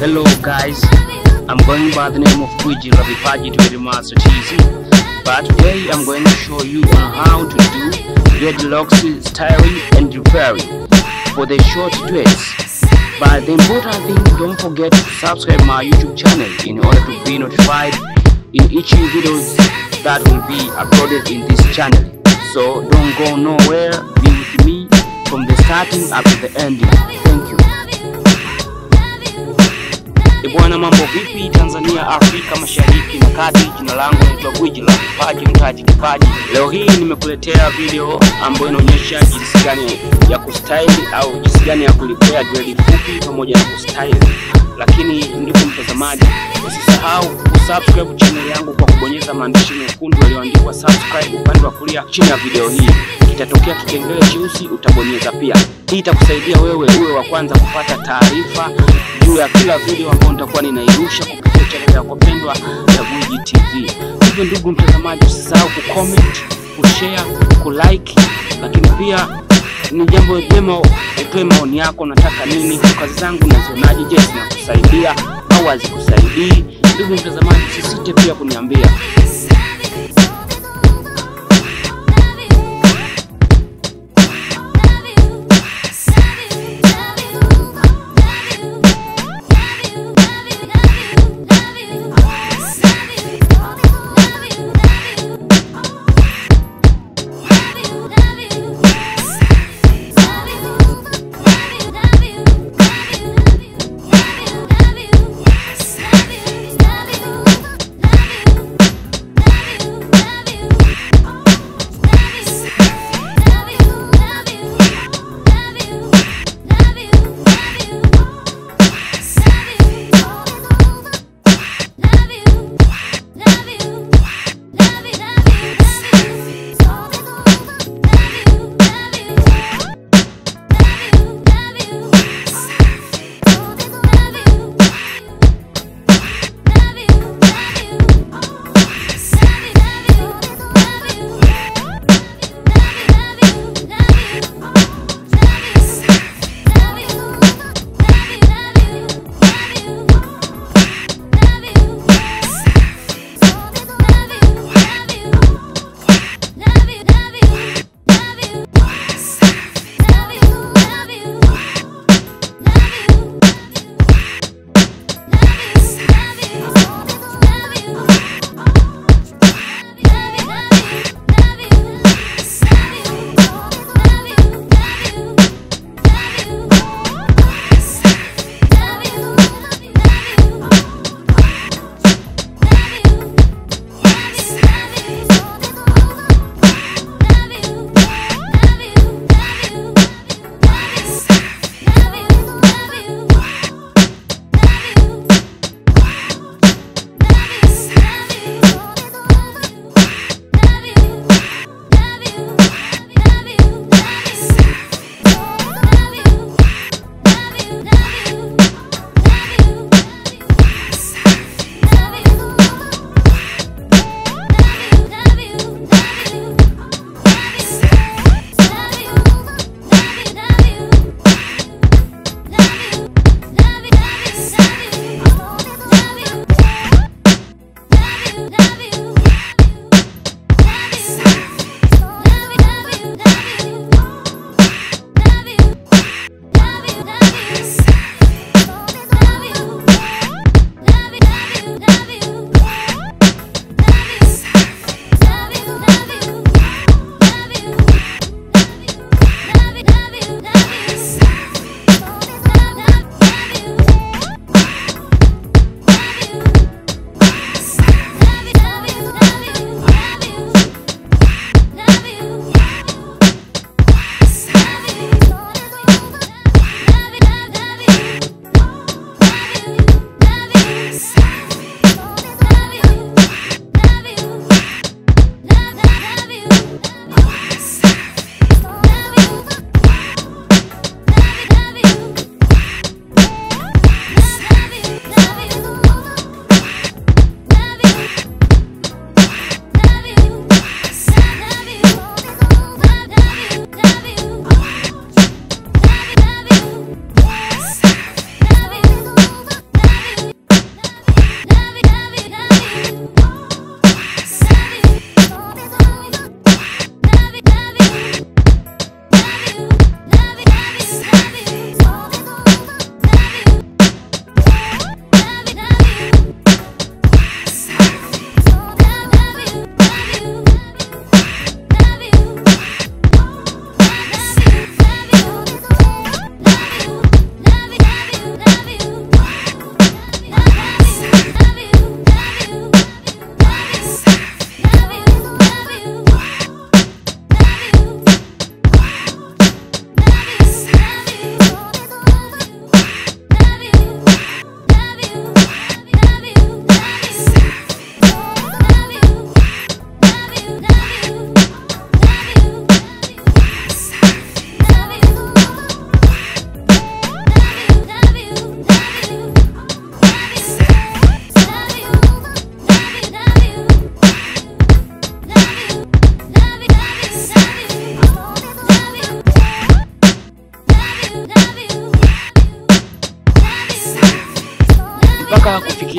Hello guys, I'm going by the name of Gwiji La Vpaji to Master TC, but today I'm going to show you on how to do dreadlocks styling and repairing for the short dreads. But the important thing, don't forget to subscribe my YouTube channel in order to be notified in each video that will be uploaded in this channel. So don't go nowhere, be with me from the starting up to the ending. Thank you. Bwana, mambo vipi Tanzania, Afrika Mashariki na Kati? Jina langu ni Gwiji La Vpaji, mtaji kipaji. Leo hii nimekuletea video ambayo inaonyesha jinsi gani ya kustyle au jinsi gani ya kulipea dread fupi pamoja na kustyle. Lakini ndugu mtazamaji, usisahau kusubscribe channel yangu kwa kubonyeza maandishi mekundu yaliyoandikwa subscribe upande wa kulia chini ya video hii. Kitatokea kikengele cheusi, utabonyeza pia. Hii itakusaidia wewe uwe wa kwanza kupata taarifa juu ya kila video ambayo nitakuwa ninairusha kupitia channel yako pendwa ya Gwiji TV. Hivyo ndugu mtazamaji, usisahau kucomment, kushare, kulike, lakini pia ni jambo jema utoe maoni yako, nataka nini kwa kazi zangu nazionaje, je, zinakusaidia au hazikusaidii? Ndugu mtazamaji, usisite pia kuniambia.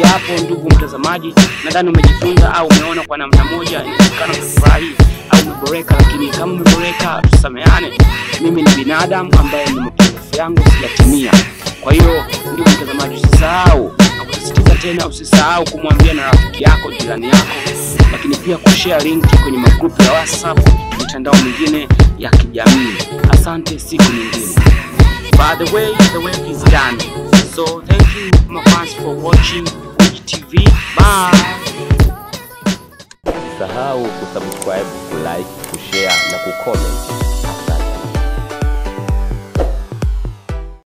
hapo ndugu mtazamaji, nadhani umejifunza au umeona kwa namna moja inawezekana kufurahi au umeboreka, lakini kama umeboreka tusameane. Mimi ni binadamu ambaye ni mapungufu yangu sijatimia. Kwa hiyo ndugu mtazamaji, usisahau na kusisitiza tena, usisahau kumwambia na rafiki yako, jirani yako, lakini pia kushare link kwenye magrupu ya WhatsApp, mitandao mingine ya kijamii. Asante, siku nyingine. By the way, the work is done. So thank you my fans for watching Gwiji TV. Bye. Usisahau kusubscribe, kulike, kushare na kucomment.